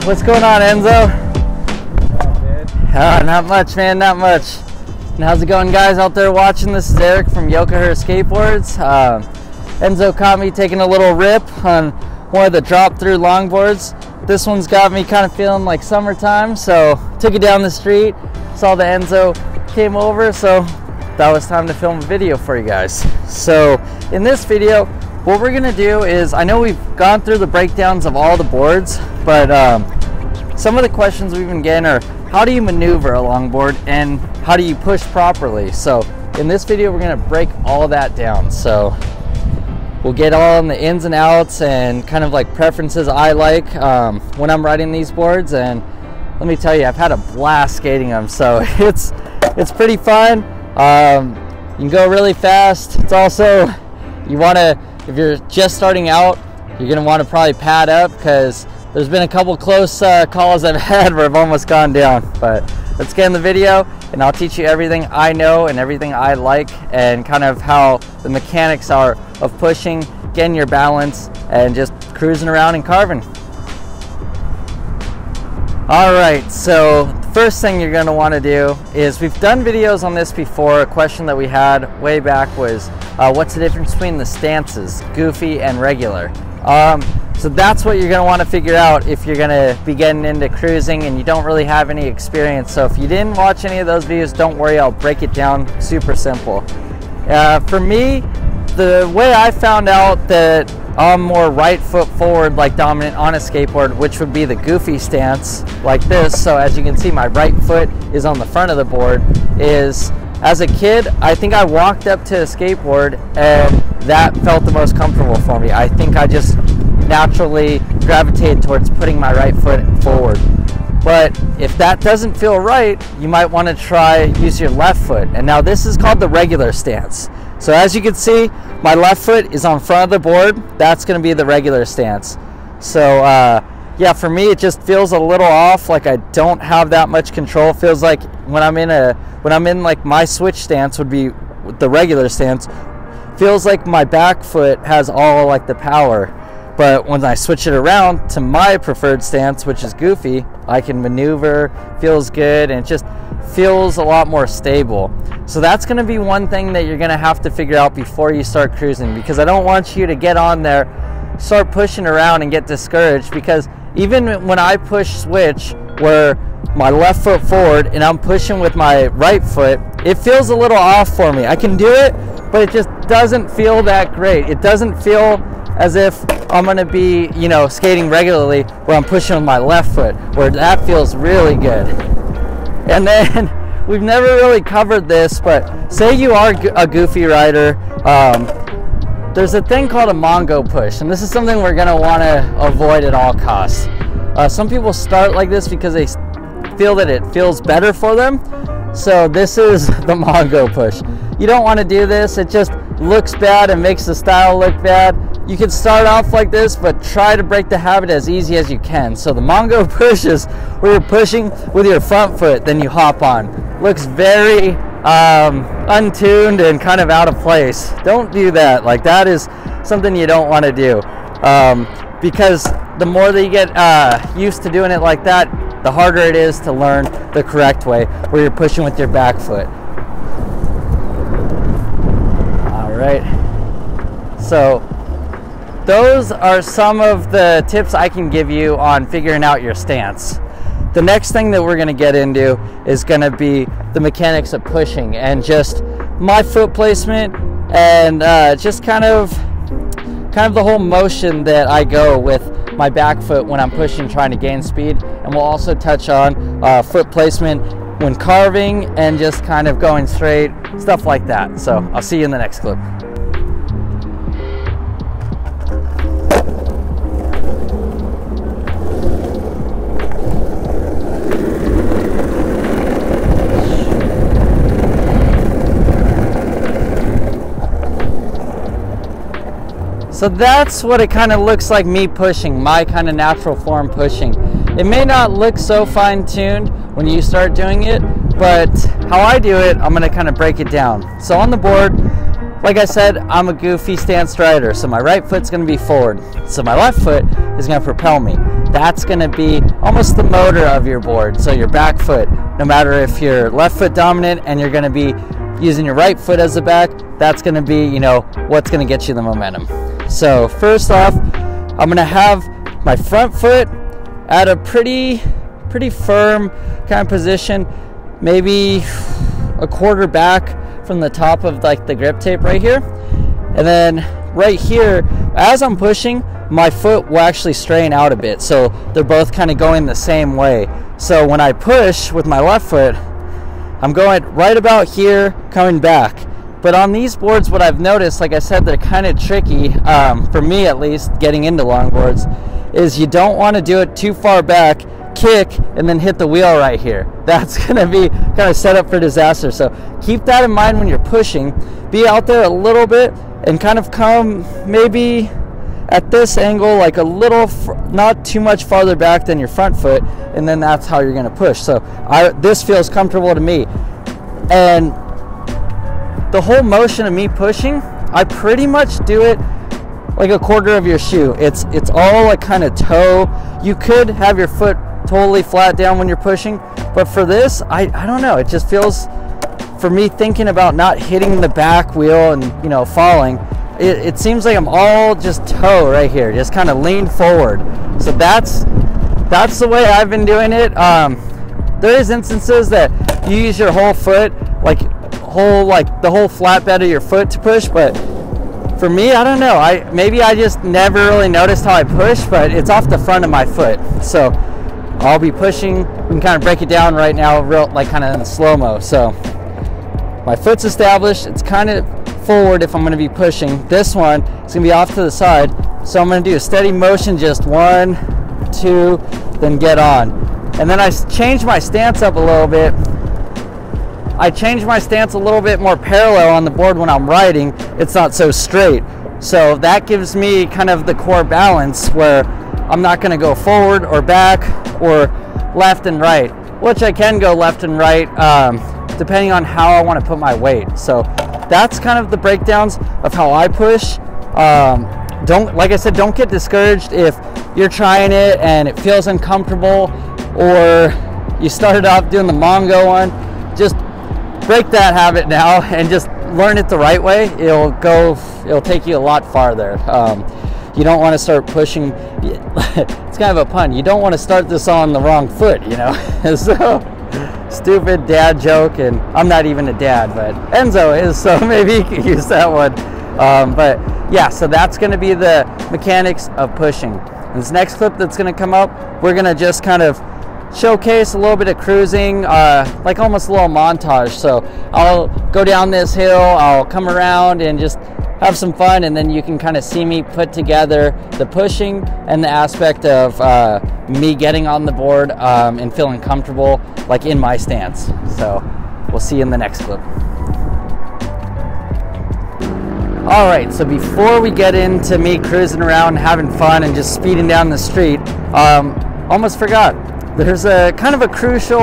What's going on, Enzo? Oh, not much, man, not much. And how's it going, guys out there watching? This is Eric from Yokohama Skateboards. Enzo caught me taking a little rip on one of the drop-through longboards. This one's got me kind of feeling like summertime, so took it down the street, saw that Enzo came over, so that was time to film a video for you guys. So in this video, what we're gonna do is, I know we've gone through the breakdowns of all the boards, but some of the questions we've been getting are, how do you maneuver a longboard and how do you push properly? So in this video, we're gonna break all that down. So we'll get all in the ins and outs and kind of like preferences I like when I'm riding these boards. And let me tell you, I've had a blast skating them. So it's pretty fun. You can go really fast. It's also, you wanna, if you're just starting out, you're gonna wanna probably pad up, because there's been a couple close calls I've had where I've almost gone down. But let's get in the video and I'll teach you everything I know and everything I like, and kind of how the mechanics are of pushing, getting your balance, and just cruising around and carving. All right, so the first thing you're gonna wanna do is, we've done videos on this before. A question that we had way back was, what's the difference between the stances, goofy and regular? So that's what you're going to want to figure out if you're going to be getting into cruising and you don't really have any experience. So if you didn't watch any of those videos, don't worry, I'll break it down super simple. For me, the way I found out that I'm more right foot forward, like dominant on a skateboard, which would be the goofy stance like this. So as you can see, my right foot is on the front of the board. Is, as a kid, I think I walked up to a skateboard and that felt the most comfortable for me. I think I just naturally gravitated towards putting my right foot forward. But if that doesn't feel right, you might want to try use your left foot. And now this is called the regular stance. So as you can see, my left foot is on front of the board. That's going to be the regular stance. So yeah, for me it just feels a little off, like I don't have that much control. It feels like when I'm in like my switch stance would be the regular stance, feels like my back foot has all like the power. But when I switch it around to my preferred stance, which is goofy, I can maneuver, feels good, and it just feels a lot more stable. So that's going to be one thing that you're going to have to figure out before you start cruising, because I don't want you to get on there, start pushing around and get discouraged, because even when I push switch where my left foot forward and I'm pushing with my right foot, it feels a little off for me. I can do it, but it just doesn't feel that great. It doesn't feel as if I'm gonna be, you know, skating regularly where I'm pushing with my left foot, where that feels really good. And then we've never really covered this, but say you are a goofy rider, there's a thing called a Mongo Push, and this is something we're gonna wanna avoid at all costs. Some people start like this because they feel that it feels better for them. So this is the Mongo Push. You don't want to do this. It just looks bad and makes the style look bad. You can start off like this, but try to break the habit as easy as you can. So the Mongo Push is where you're pushing with your front foot, then you hop on. Looks very untuned and kind of out of place. Don't do that. Like, that is something you don't want to do, because the more that you get used to doing it like that, the harder it is to learn the correct way, where you're pushing with your back foot. All right. So those are some of the tips I can give you on figuring out your stance. The next thing that we're going to get into is going to be the mechanics of pushing, and just my foot placement, and just kind of the whole motion that I go with my back foot when I'm pushing, trying to gain speed. And we'll also touch on foot placement when carving and just kind of going straight, stuff like that. So I'll see you in the next clip. So that's what it kind of looks like, me pushing, my kind of natural form pushing. It may not look so fine-tuned when you start doing it, but how I do it, I'm gonna kind of break it down. So on the board, like I said, I'm a goofy stance rider, so my right foot's gonna be forward. So my left foot is gonna propel me. that's going to be almost the motor of your board. So your back foot, no matter if you're left foot dominant and you're going to be using your right foot as the back, that's going to be, you know, what's going to get you the momentum. So first off, I'm going to have my front foot at a pretty firm kind of position, maybe a quarter back from the top of like the grip tape right here. And then right here, as I'm pushing, my foot will actually strain out a bit. So they're both kind of going the same way. So when I push with my left foot, I'm going right about here, coming back. But on these boards, what I've noticed, like I said, they're kind of tricky, for me at least, getting into longboards, is you don't want to do it too far back, kick, and then hit the wheel right here. That's going to be kind of set up for disaster. So keep that in mind when you're pushing. Be out there a little bit and kind of come maybe at this angle, like a little, not too much farther back than your front foot, and then that's how you're going to push. So this feels comfortable to me. And the whole motion of me pushing, I pretty much do it like a quarter of your shoe. It's all like kind of toe. You could have your foot totally flat down when you're pushing, but for this, I don't know, it just feels, for me, thinking about not hitting the back wheel and, you know, falling, it seems like I'm all just toe right here, just kind of lean forward. So that's the way I've been doing it. There is instances that you use your whole foot, like the whole flatbed of your foot to push, but for me, I don't know. Maybe I just never really noticed how I push, but it's off the front of my foot. So I'll be pushing. We can kind of break it down right now, like kind of in slow-mo. So my foot's established. It's kind of forward if I'm going to be pushing. This one is going to be off to the side. So I'm going to do a steady motion, just 1, 2, then get on. And then I change my stance up a little bit. I change my stance a little bit more parallel on the board when I'm riding. It's not so straight. So that gives me kind of the core balance where I'm not going to go forward or back or left and right, which I can go left and right depending on how I want to put my weight. So that's kind of the breakdowns of how I push. Like I said, don't get discouraged if you're trying it and it feels uncomfortable, or you started off doing the Mongo one. Just break that habit now and just learn it the right way. It'll take you a lot farther. You don't want to start pushing. It's kind of a pun. You don't want to start this on the wrong foot, you know. So stupid dad joke, and I'm not even a dad, but Enzo is, so maybe you can use that one. But yeah, so that's going to be the mechanics of pushing. This next clip that's going to come up, we're going to just kind of showcase a little bit of cruising, like almost a little montage. So I'll go down this hill, I'll come around and just have some fun, and then you can kind of see me put together the pushing and the aspect of me getting on the board and feeling comfortable, like in my stance. So we'll see you in the next clip. All right, so before we get into me cruising around, having fun, and just speeding down the street, almost forgot. There's a kind of a crucial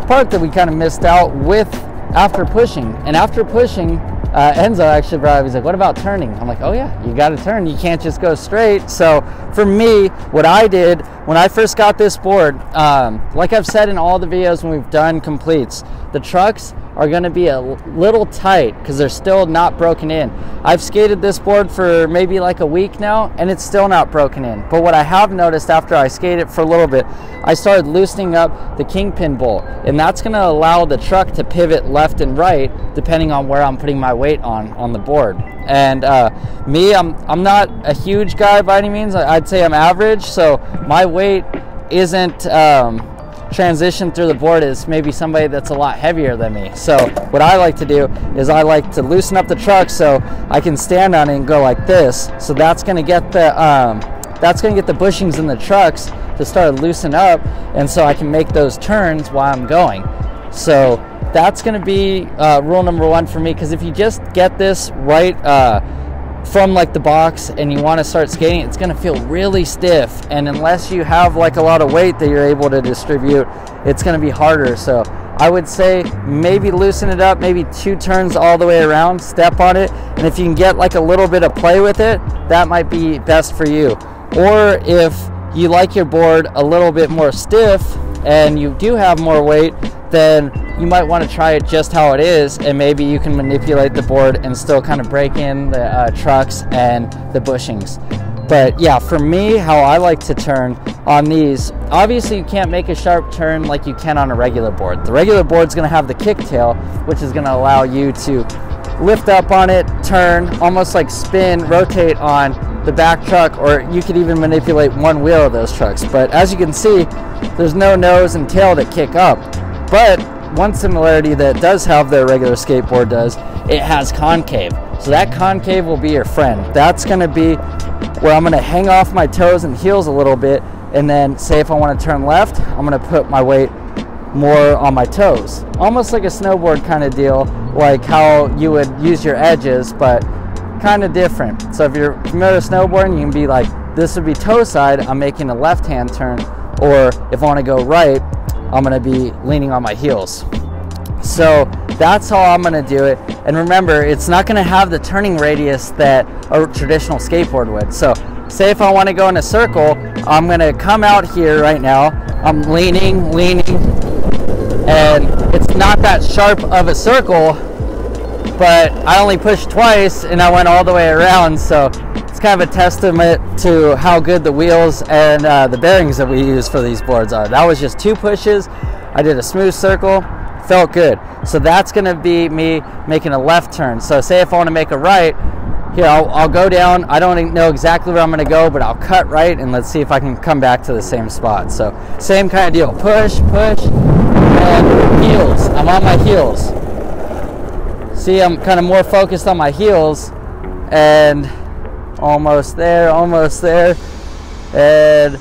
part that we kind of missed out with after pushing. And after pushing, Enzo actually brought up, he's like, what about turning? I'm like, oh yeah, you got to turn. You can't just go straight. So for me, what I did when I first got this board, like I've said in all the videos when we've done completes, the trucks are going to be a little tight because they're still not broken in. I've skated this board for maybe like a week now, and it's still not broken in. But what I have noticed after I skated for a little bit, I started loosening up the kingpin bolt, and that's going to allow the truck to pivot left and right depending on where I'm putting my weight on the board. And me, I'm not a huge guy by any means. I'd say I'm average, so my weight isn't transition through the board as maybe somebody that's a lot heavier than me. So what I like to do is I like to loosen up the truck so I can stand on it and go like this. So that's going to get the bushings in the trucks to start loosen up, and so I can make those turns while I'm going. So that's going to be rule number one for me, because if you just get this right from like the box and you want to start skating, it's going to feel really stiff, and unless you have like a lot of weight that you're able to distribute, it's going to be harder. So I would say maybe loosen it up, maybe 2 turns all the way around, step on it, and if you can get like a little bit of play with it, that might be best for you. Or if you like your board a little bit more stiff and you do have more weight, then you might want to try it just how it is, and maybe you can manipulate the board and still kind of break in the trucks and the bushings. But yeah, for me, how I like to turn on these, obviously you can't make a sharp turn like you can on a regular board. The regular board's going to have the kicktail, which is going to allow you to lift up on it, turn, almost like spin, rotate on the back truck, or you could even manipulate one wheel of those trucks. But as you can see, there's no nose and tail to kick up. But one similarity that does have the regular skateboard does, it has concave. So that concave will be your friend. That's going to be where I'm going to hang off my toes and heels a little bit, and then say if I want to turn left, I'm going to put my weight more on my toes. Almost like a snowboard kind of deal, like how you would use your edges, but kind of different. So if you're familiar with snowboarding, you can be like, this would be toe side, I'm making a left hand turn, or if I want to go right, I'm going to be leaning on my heels. So that's how I'm going to do it. And remember, it's not going to have the turning radius that a traditional skateboard would. So say if I want to go in a circle, I'm going to come out here right now, I'm leaning, and it's not that sharp of a circle, but I only pushed twice and I went all the way around. So it's kind of a testament to how good the wheels and the bearings that we use for these boards are. That was just 2 pushes. I did a smooth circle, felt good. So that's going to be me making a left turn. So say if I want to make a right, here I'll go down. I don't know exactly where I'm going to go, but I'll cut right, and let's see if I can come back to the same spot. So same kind of deal, push, and heels. I'm on my heels. See, I'm kind of more focused on my heels, and almost there, and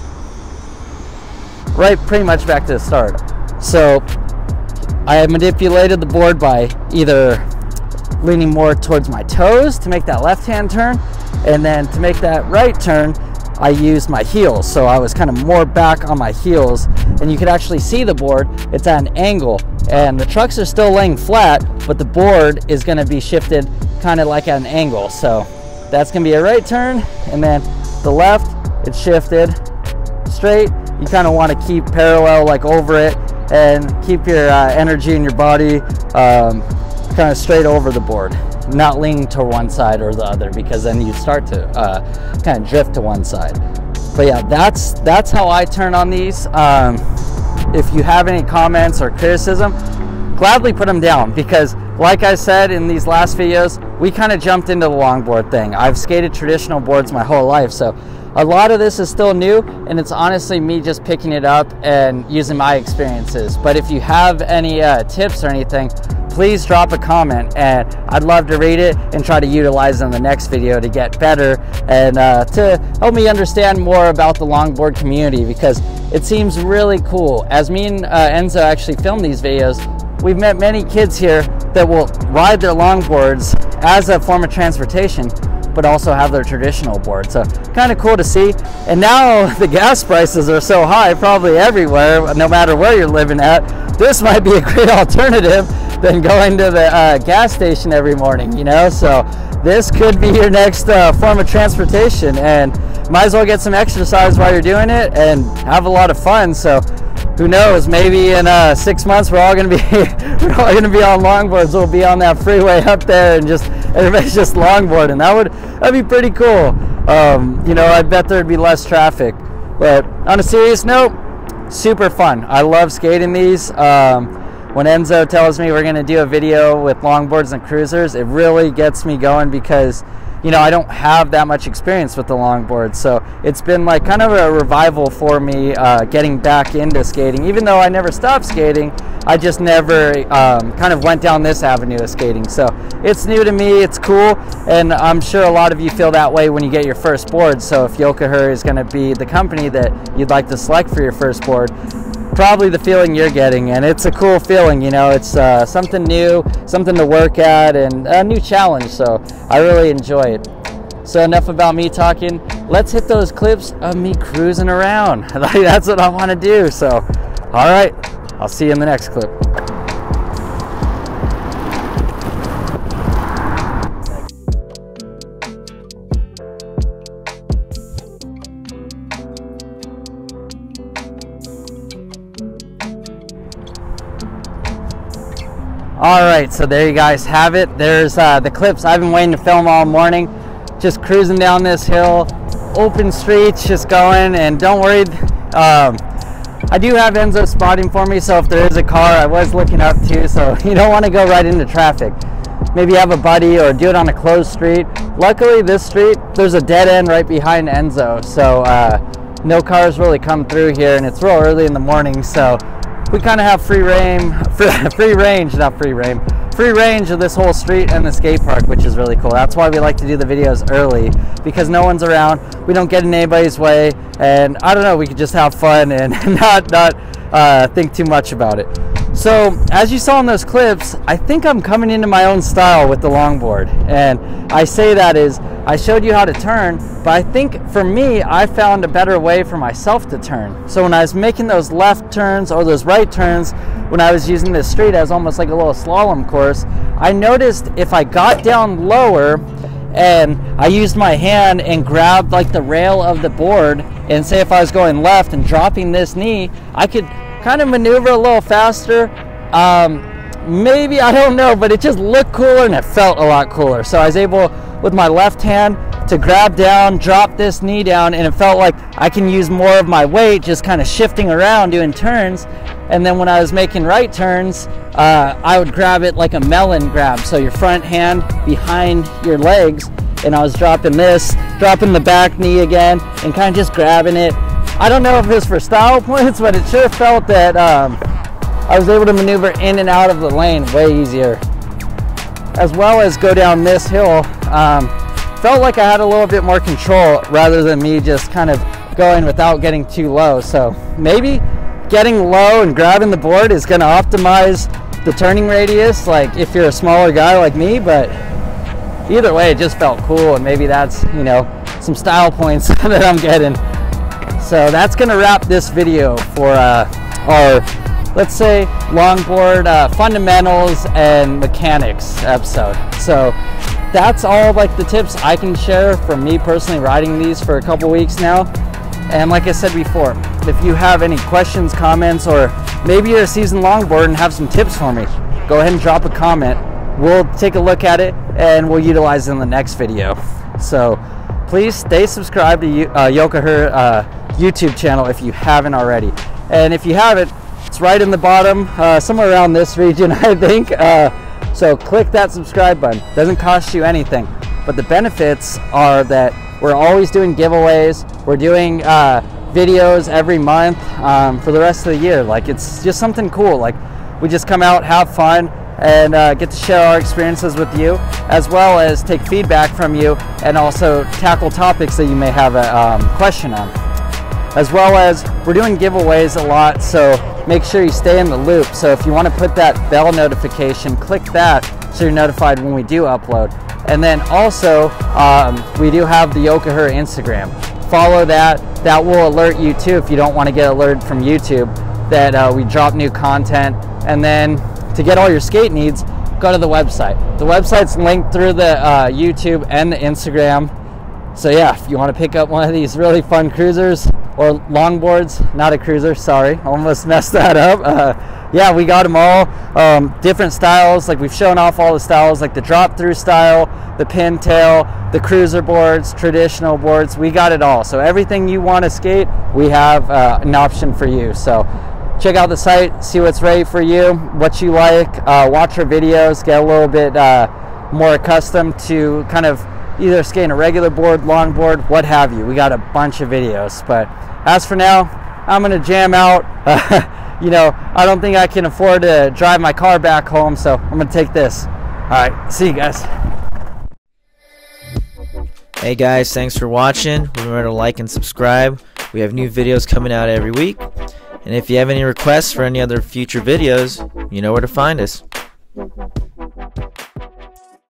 right pretty much back to the start. So I have manipulated the board by either leaning more towards my toes to make that left hand turn, and then to make that right turn I used my heels. So I was kind of more back on my heels, and you could actually see the board, it's at an angle, and the trucks are still laying flat, but the board is going to be shifted kind of like at an angle. So that's going to be a right turn, and then the left, it's shifted straight. You kind of want to keep parallel, like over it, and keep your energy in your body kind of straight over the board, not leaning to one side or the other, because then you start to kind of drift to one side. But yeah, that's how I turn on these. If you have any comments or criticism, gladly put them down, because like I said in these last videos, we kind of jumped into the longboard thing. I've skated traditional boards my whole life, so a lot of this is still new, and it's honestly me just picking it up and using my experiences. But if you have any tips or anything, please drop a comment, and I'd love to read it and try to utilize it in the next video to get better and to help me understand more about the longboard community, because it seems really cool. As me and Enzo actually film these videos, we've met many kids here that will ride their longboards as a form of transportation, but also have their traditional board. So kind of cool to see. And now the gas prices are so high probably everywhere, no matter where you're living at, this might be a great alternative than going to the gas station every morning, you know? So this could be your next form of transportation, and might as well get some exercise while you're doing it and have a lot of fun. So who knows, maybe in 6 months we're all gonna be we're all gonna be on longboards. We'll be on that freeway up there and just everybody's just longboarding. That'd be pretty cool. You know, I bet there'd be less traffic. But on a serious note, super fun. I love skating these. When Enzo tells me we're gonna do a video with longboards and cruisers, it really gets me going, because you know, I don't have that much experience with the longboard, so it's been like kind of a revival for me getting back into skating. Even though I never stopped skating, I just never kind of went down this avenue of skating. So it's new to me, it's cool, and I'm sure a lot of you feel that way when you get your first board. So if Yokoher is going to be the company that you'd like to select for your first board, probably the feeling you're getting, and it's a cool feeling, you know. It's something new, something to work at, and a new challenge, so I really enjoy it. So enough about me talking, let's hit those clips of me cruising around. That's what I want to do. So all right, I'll see you in the next clip. Alright, so there you guys have it. There's the clips I've been waiting to film all morning. Just cruising down this hill, open streets, just going, and don't worry, I do have Enzo spotting for me, so if there is a car, I was looking up too, so you don't want to go right into traffic. Maybe have a buddy or do it on a closed street. Luckily this street, there's a dead end right behind Enzo, so no cars really come through here, and it's real early in the morning, so we kind of have free range of this whole street and the skate park, which is really cool. That's why we like to do the videos early, because no one's around, we don't get in anybody's way, and I don't know, we could just have fun and not think too much about it. So as you saw in those clips, I think I'm coming into my own style with the longboard, and I say that is I showed you how to turn, but I think for me I found a better way for myself to turn. So when I was making those left turns or those right turns, when I was using this street as almost like a little slalom course, I noticed if I got down lower and I used my hand and grabbed like the rail of the board, and say if I was going left and dropping this knee, I could kind of maneuver a little faster. Maybe, I don't know, but it just looked cooler and it felt a lot cooler. So I was able with my left hand to grab down, drop this knee down, and it felt like I can use more of my weight just kind of shifting around doing turns. And then when I was making right turns, I would grab it like a melon grab, so your front hand behind your legs, and I was dropping this, dropping the back knee again, and kind of just grabbing it. I don't know if it was for style points, but it sure felt that I was able to maneuver in and out of the lane way easier, as well as go down this hill. Felt like I had a little bit more control rather than me just kind of going without getting too low. So maybe getting low and grabbing the board is going to optimize the turning radius, like if you're a smaller guy like me, but either way it just felt cool, and maybe that's, you know, some style points that I'm getting. So that's going to wrap this video for our, let's say, longboard fundamentals and mechanics episode. So that's all like the tips I can share from me personally riding these for a couple weeks now. And like I said before, if you have any questions, comments, or maybe you're a seasoned longboarder and have some tips for me, go ahead and drop a comment. We'll take a look at it and we'll utilize it in the next video. So please stay subscribed to Yoka YouTube channel if you haven't already. And if you haven't, it's right in the bottom, somewhere around this region, I think. So click that subscribe button. Doesn't cost you anything, but the benefits are that we're always doing giveaways. We're doing videos every month for the rest of the year. Like, it's just something cool. Like, we just come out, have fun, and get to share our experiences with you, as well as take feedback from you, and also tackle topics that you may have a question on. As well as we're doing giveaways a lot, so make sure you stay in the loop. So if you want to put that bell notification, click that so you're notified when we do upload. And then also we do have the Yoka Instagram. Follow that. That will alert you too if you don't want to get alerted from YouTube that we drop new content. And then to get all your skate needs, go to the website. The website's linked through the YouTube and the Instagram. So yeah, if you want to pick up one of these really fun cruisers or longboards, not a cruiser, sorry, almost messed that up. Yeah, we got them all, different styles. Like, we've shown off all the styles, like the drop through style, the pintail, the cruiser boards, traditional boards. We got it all. So everything you want to skate, we have an option for you. So check out the site, see what's right for you, what you like, watch our videos, get a little bit more accustomed to kind of either skating a regular board, longboard, what have you. We got a bunch of videos, but as for now, I'm gonna jam out. You know, I don't think I can afford to drive my car back home, so I'm gonna take this. All right, see you guys. Hey guys, thanks for watching. Remember to like and subscribe. We have new videos coming out every week. And if you have any requests for any other future videos, you know where to find us.